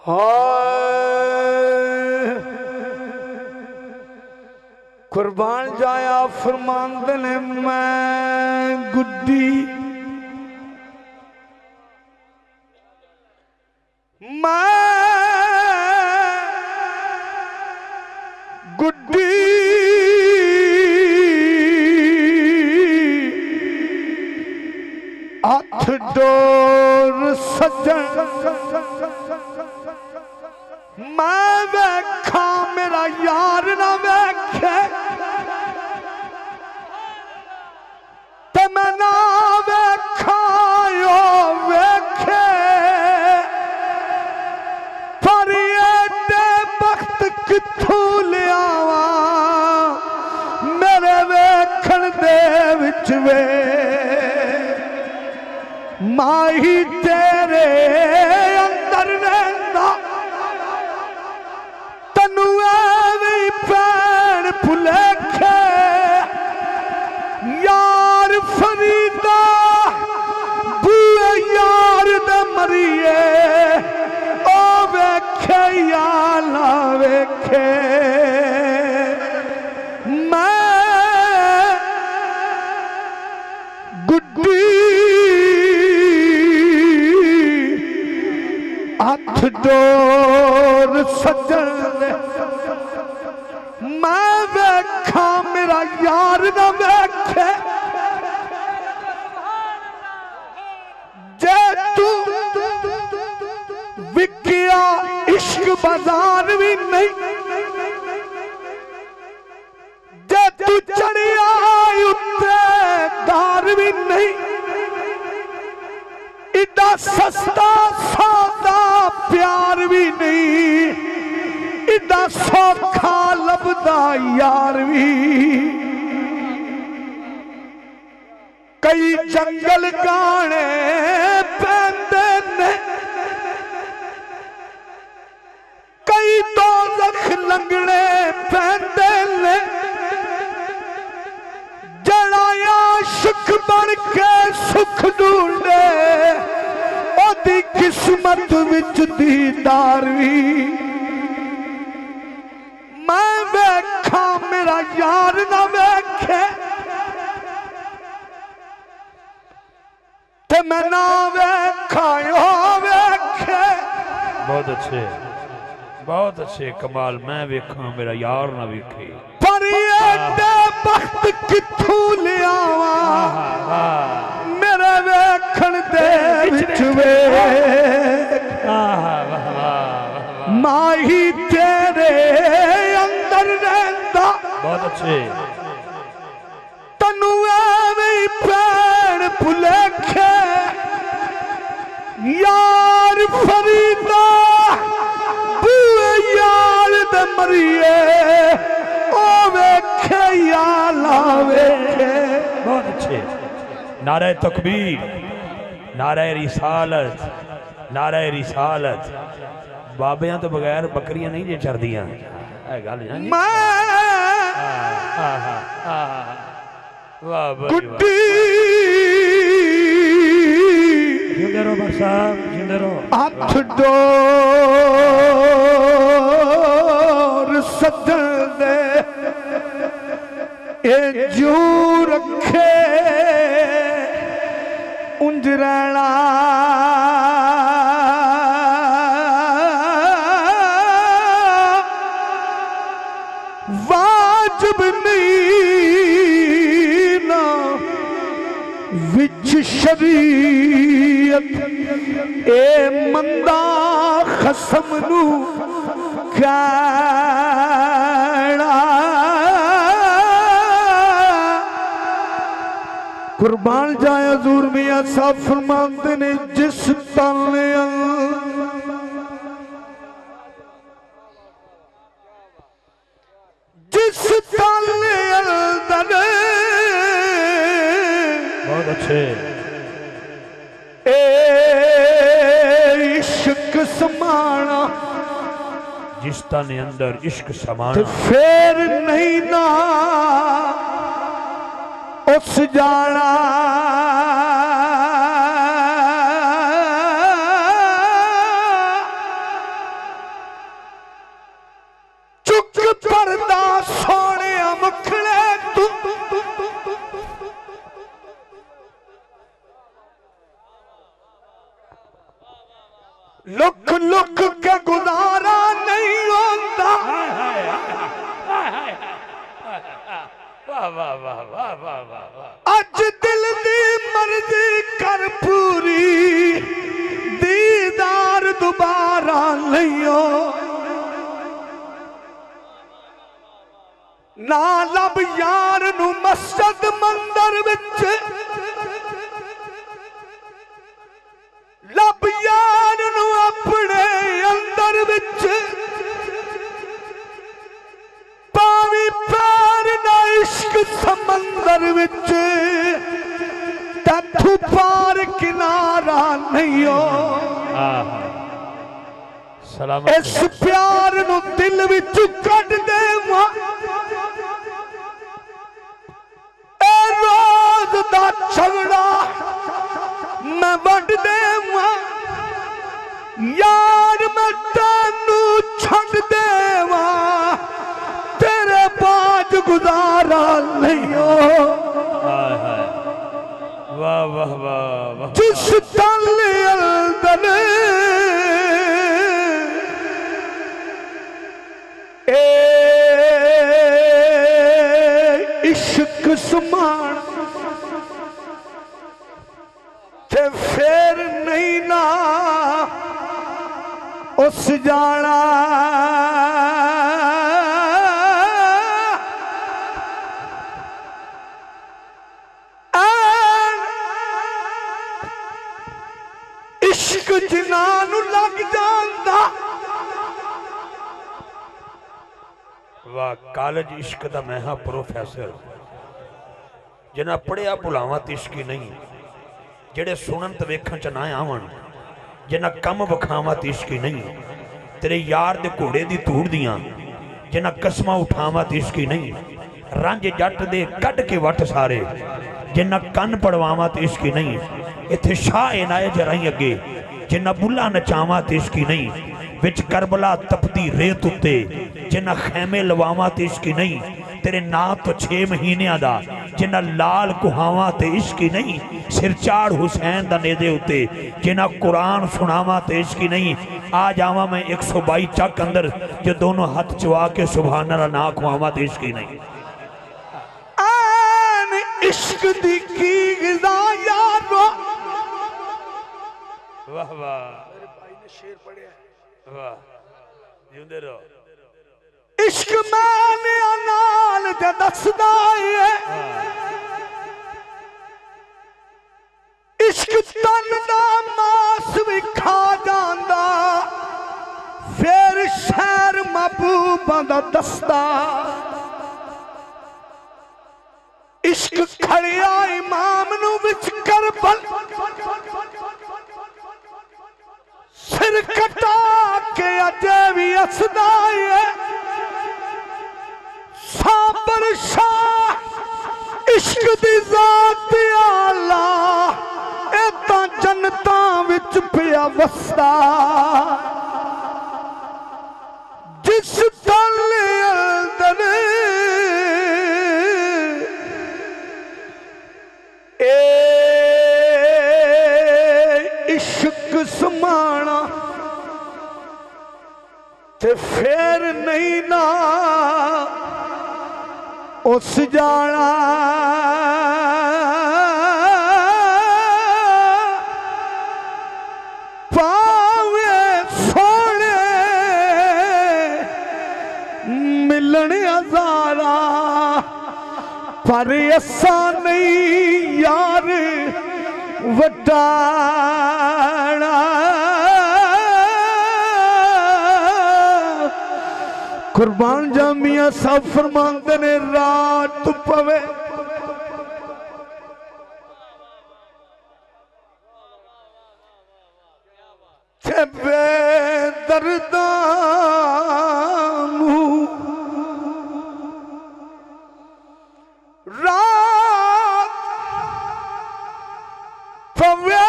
हाय कुर्बान जाया फरमांदे ने मैं गुड्डी हाथ डोर सजन मैं वेखा मेरा यार ना वेखे ते मैं ना वेखा यो वेखे पर एडे वक्त किथों लियावा मेरे वेखण दे विच वे माही तेरे अंदर रहंदा तनु एवी पैण भुलेखे यार फरीदा बुए यार दे मरिए ओ वेखे या ना वेखे मैं गुड्डी हाथ डोर सजन मैं वेखा मेरा यार ना वेखे जे तू विकिया इश्क बाजार भी नहीं जे तू चढ़िया उत्ते दार भी नहीं इतना सस्ता सौदा प्यार भी नहीं इतना सौखा लभदा यार भी कई जंगल गाने पैंदे ने कई दोज़ख लंघने पैंदे ने जड़ा आशिक बन के सुख ढूंढे ओदी किस्मत विच दीदार भी मैं वेखा मेरा यार ना वेखे ते मैं ना वेखा यो वेखे। बहुत अच्छे कमाल मैं वेखा मेरा यार ना वेखे पर एडे वक्त किथों लियावा मेरे वेखण दे विच वे माही तेरे अंदर रहंदा बहुत अच्छे तनु एवी पैण भुलेखे यार फरीदा बुए यार दे मरिए ओ वेखे या ला वेखे। बहुत अच्छे नारे तकबीर नारे रिसालत बाबियां तो बगैर बकरियां नहीं जे चरदियां गुड्डी हाथ डोर सजन दे ए जू रखे उंजरना वाजिब नहीं ना विच शरीयत ए मंदा खसम नू कहना कुर्बान जाए हजूर मियां साहब फरमाते ने जिस तन अंदर बहुत अच्छे इश्क समाना जिस तन अंदर इश्क समाना फिर नहीं ना उस जाना लुक लुक के गुजारा नहीं होता। वाह वाह वाह वाह वाह वाह। अज दिल दी मर्जी कर पूरी, दीदार दोबारा नहीं हो। ना लब यार नू मस्जिद मंदिर विच, लब यार नू अपने अंदर विच, पावी पैर ना इश्क समंदर विच, तू पार किनारा नहीं हो। इस प्यार नू दिल विच कट देवा, रोज दा झगड़ा मैं वंड देवा, यार मैं तेनू छड़ देवा, तेरे बाद गुजारा नहीं हो। वाह वाह वाह वाह। जिस तल अंदर इश्क समान ते फिर नहीं ना उस जाना। इश्क जिन्हां नूं लग जांदा, वाह कॉलेज इश्क दा मैं हाँ प्रोफैसर, जिन्हें पढ़िया भुलावा तो इश्की नहीं, जेड़े सुनन ते वेखण च ना आवन, जिन्हें कम विखावा तो इश्की नहीं, तेरे यार दे घोड़े दी धूड़ दियां जिन्हें कसमां उठावा तो इश्की नहीं, रंज जट दे कट के वट सारे जिन्हें कन पड़वावा तो इश्की नहीं, इत्थे शाह इनायत जराई अगे जिन्हें बुला नचावा तो इश्की नहीं, विच करबला तपदी रेत उत्ते जिन्हें खैमे लवावा तो इश्की नहीं, तेरे ना तो 6 महीनों का जिन्हें लाल कुहावा तो इश्की नहीं, सिर चाड़ हुसैन दा नेदे उत्ते जिन्हें कुरान सुनावा तो इश्की नहीं। आ जावा मैं 122 चक अंदर जो दोनों हाथ चवा के सुभान अल्लाह ना खुआवा तो इश्की नहीं। इश्क दी की गिज़ा यारो, वाह वाह। मेरे भाई ने शेर पढ़िया, वाह जिंदे रहो। इश्क मैंने नाल ते दसदा है, इश्क तन दा मास भी खा जांदा, फिर शहर महबूबां दा दसदा। इश्क खड़िया इमाम नू विच करबल, सिर कटा के अजे भी हसदा है। साबर शाह इश्क दी जात आला, ए तां जन्नतां विच पिया वसदा। जिस तल अंदर इश्क समाना ते फिर नहीं ना उस जाना। पावे सोने मिलने हजारा, पर ऐसा नहीं यार वटाना। कुर्बान जामिया सब फरमाते ने रात पवे बेदर्दा रात पवे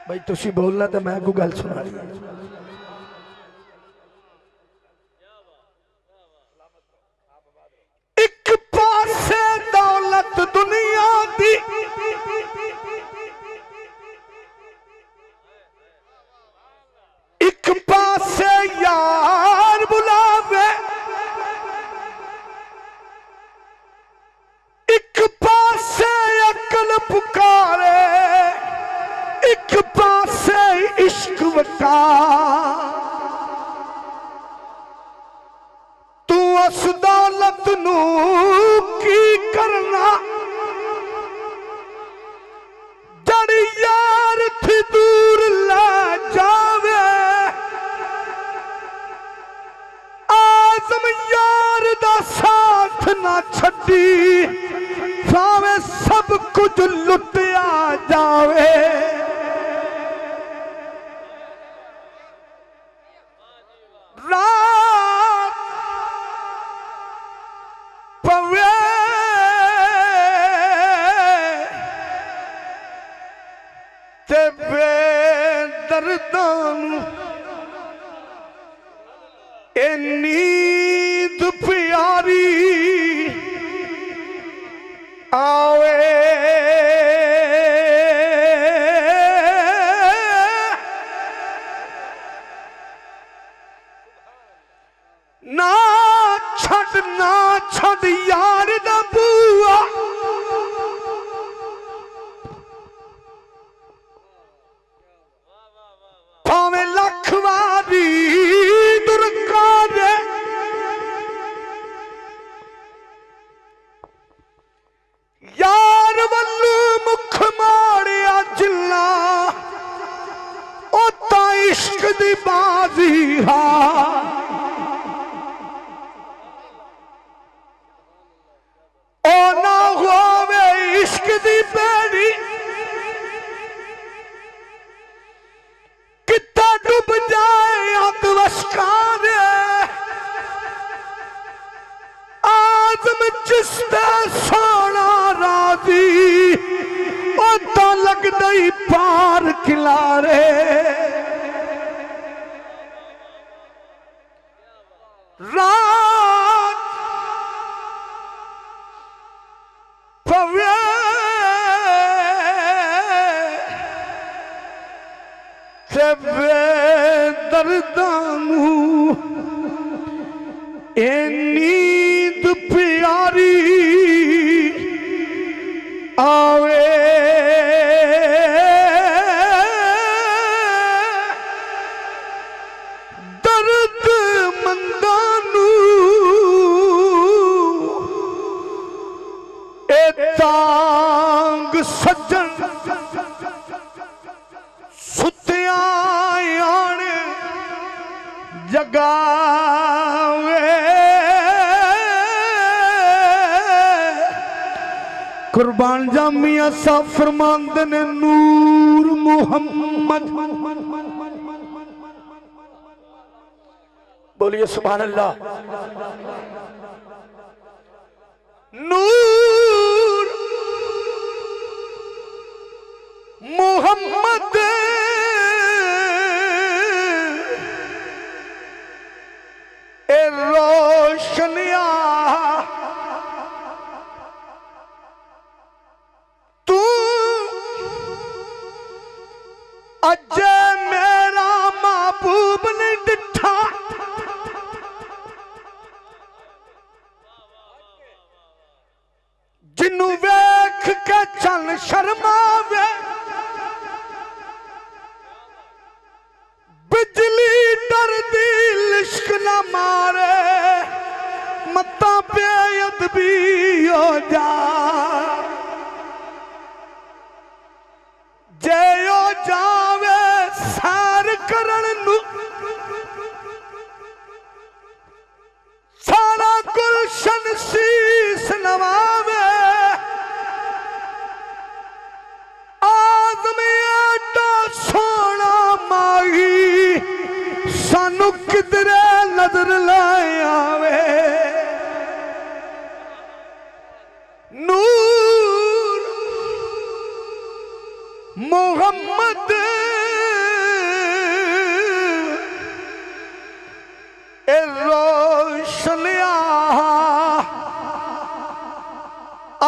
भाई तुसी बोलना तो मैं को गल सुना। एक पासे दौलत दुनिया दी, सका तू उस दौलत नू की करना जड़ी यार थी दूर ला जावे आजम यार दा साथ ना छड्डी भावे सब कुछ लुटिया जावे रात पवे ते बेदर्दां ए नींद प्यारी आवे ना छड़ यार दा बूआ भावें लख वारी दुरकारे यार वल्लू मुख मारिया जिला ओ ता इश्क दी बाजी हा ओ ना होवे इश्क दी बेड़ी कितना डूब जाए अतवशकार आजम जिसदा सोना राजी ओ तो लगदा ही पार किनारे रात पवे ते बेदर्दां नू ए नींद प्यारी आवे दर्द मंदां नू ए तांग सज्जन सुत्तिया आने जगावे कुर्बान जामिया सा फरमांदे ने नूर मुहम्मद बोलिए सुभान अल्लाह नूर मुहम्मद ए रोशनिया तू अजे मेरा महबूब ने डिठा जिन्नू वेख के चल शर्मावे बिजली डर दी लिश्क न मारे मत्ता बेअदबी हो जा जे ओ जावे सैर करन नू सारा गुलशन शीस नवावे सोना माही सानू किधरे नजर लाए आवे नूर मोहम्मद ए रोशनिया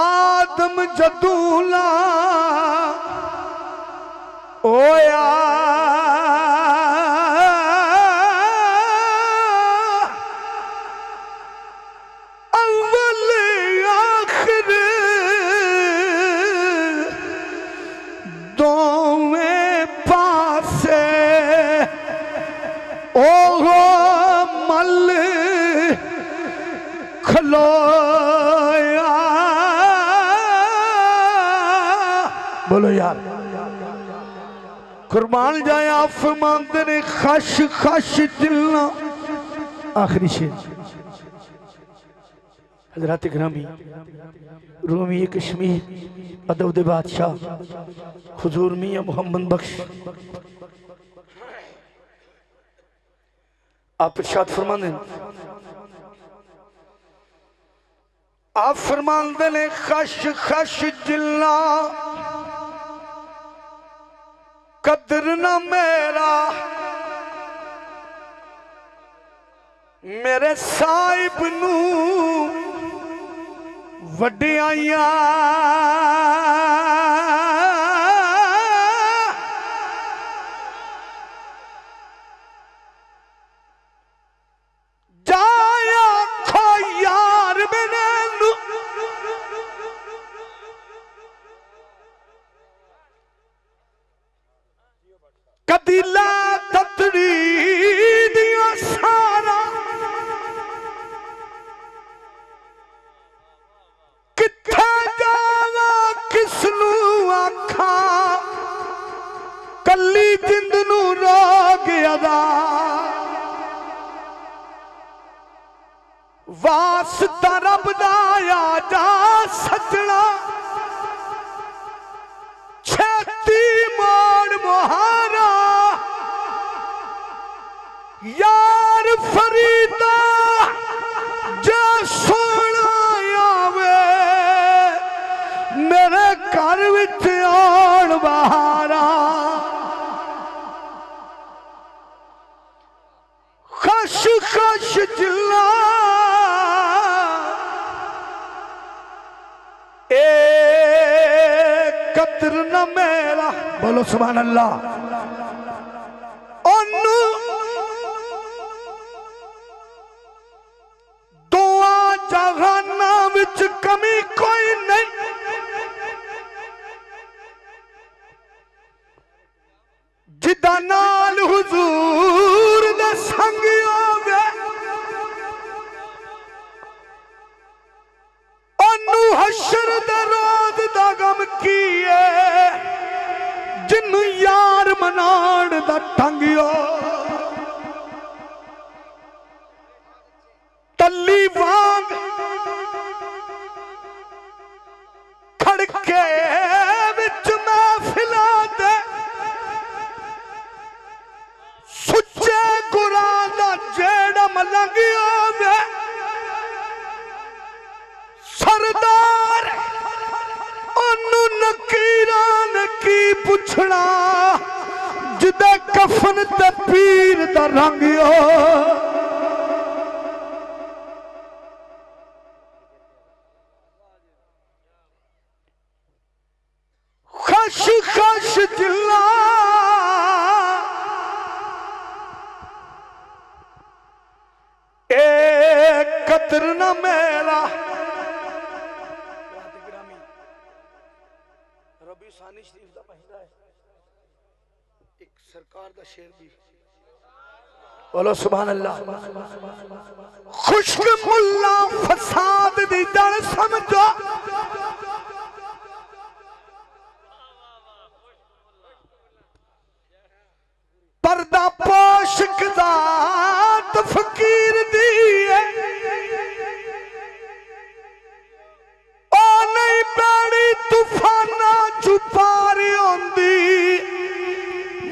आदम जदूला ओया अव्वल आखिर दोवें पासे खलो बोलो यार कुर्बान जाया फरमाते ने खश खश जिलना आखिरी शेर हजरत ग्रामी रूमी कश्मीर अदब दे बादशाह हुजूर मियां मोहम्मद बख्श आप इरशाद फरमाते हैं आप फरमाते ने खश खश जिलना कदर न मेरा मेरे साहिब नू वड्डियाइयां जाया खो यार मेरे नू कदीला ततड़ी दिया सारा किथे जावा किसनू आखा कली जिंद नू रोग अदा वास्ता रब दा आ जा सजना छेती मोड़ मोहारा यार फरीदा जे सोना आवे मेरे घर विच आण बहारा खश खश जिला ए कदर न मेरा बोलो सुभान अल्लाह ओनू दुआ जहाना विच कमी कोई नहीं जिदा नाल हुजूर दा संग होवे ओनू हशर दा रोज दा गम कीए जिन्नू यार मनाण दा ढंगियो तल्ली वांग खड़के विच महफिलां दे सुच्चे गुरां दा जेड़ा मलंग होवे सरदार ओनू नकीरां ने की पुछना जिदे कफन ते पीर दा रंग हो खश खश जिला ए कदर न मेरा रबी सानी शरीफ दा महीना है एक सरकार दा शेर भी बोलो सुभान अल्लाह खुश्क मुल्ला फसाद दी जड़ समझो पर्दा पोशक ज़ात फकीर दी है ओ नहीं पैड़ी तूफाना चुपारी होंदी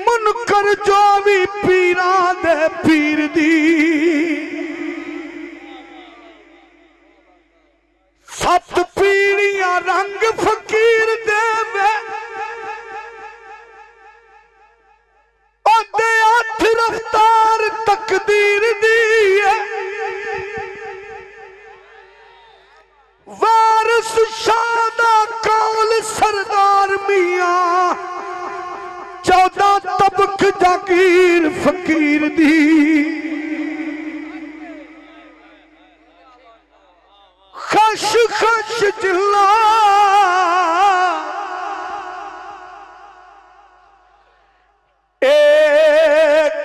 मुनकर जो भी पीरा दे पीर दी सत पीड़ियां रंग फकीर देवे रफ्तार तकदीर दी है वारिस शादा कौल सरदार मियां 14 तबक जागीर फकीर दी खश खश जिला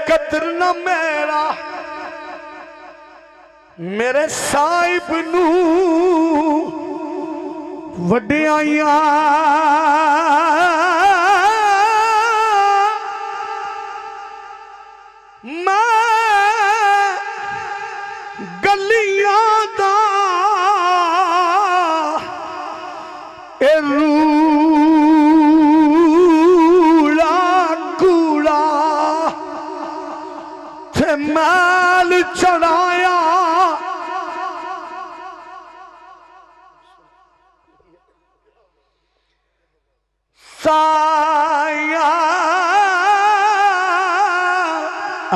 कदर न मेरा मेरे साहिब नू वड्याइयां मैं गलियां दा ए रूड़ा कूड़ा थे मैल चढ़ाया साया।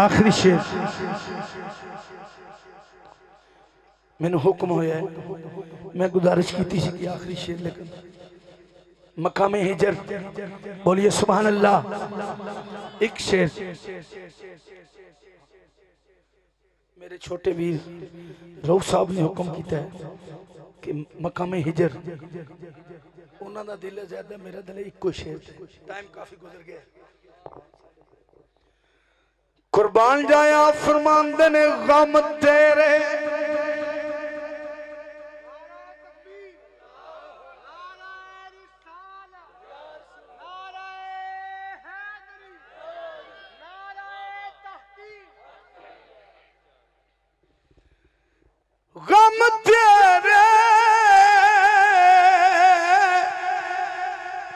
आखिरी शेर मैंने हुक्म होया है, मैं गुजारिश की थी कि आखिरी शेर लेकर मकाम हिजर बोलिए सुभान अल्लाह। एक शेर मेरे छोटे वीर रऊफ साहब ने हुक्म किया है कि मकाम हिजर उन्हों का दिल है ज्यादा, मेरा दिल इको शेर। टाइम काफी गुजर गया। कुर्बान जाया फरमांदे ने गम तेरे गम तेरे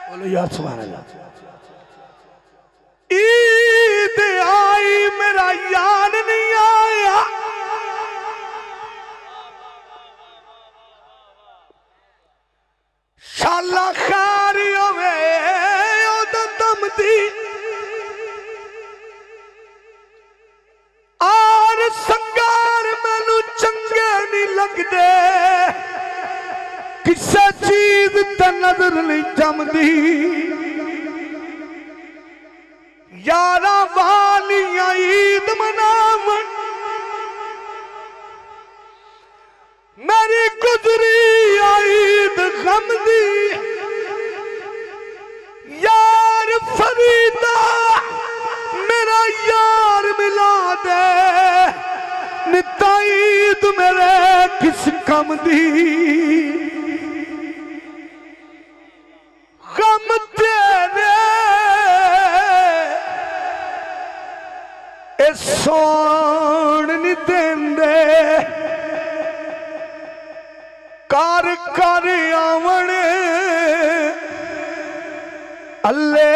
बोलो यार सुभान अल्लाह। ईद आई मेरा यार नहीं आया, शाला खैर होवे ओदा दम दी आर संगार मैनू चंगे नहीं लगदे, किसे चीज ते नजर नहीं जमदी, यारा वालियां ईद मनाव मेरी गुजरी ईद गम दी, यार फरीदा मेरा यार मिला दे, निता ईद मेरे किस कम दी, गम तेरे ए सोन नहीं देंदे, कर कर आवन अल्ले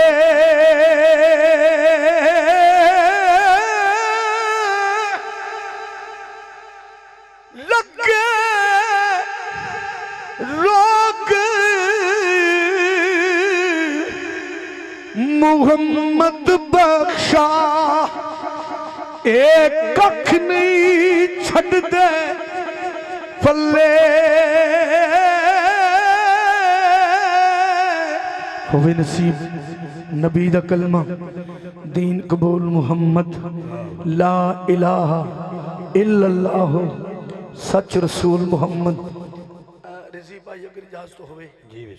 लगे रोक मुहम्मद बख्शा एक कख नहीं छड़ दे पल्ले, होवे नसीब नबी दा कलमा दीन कबूल मुहम्मद ला इलाहा इल्लल्लाह सच रसूल मुहम्मद। रिजी भाई अगर इजाजत होवे जी।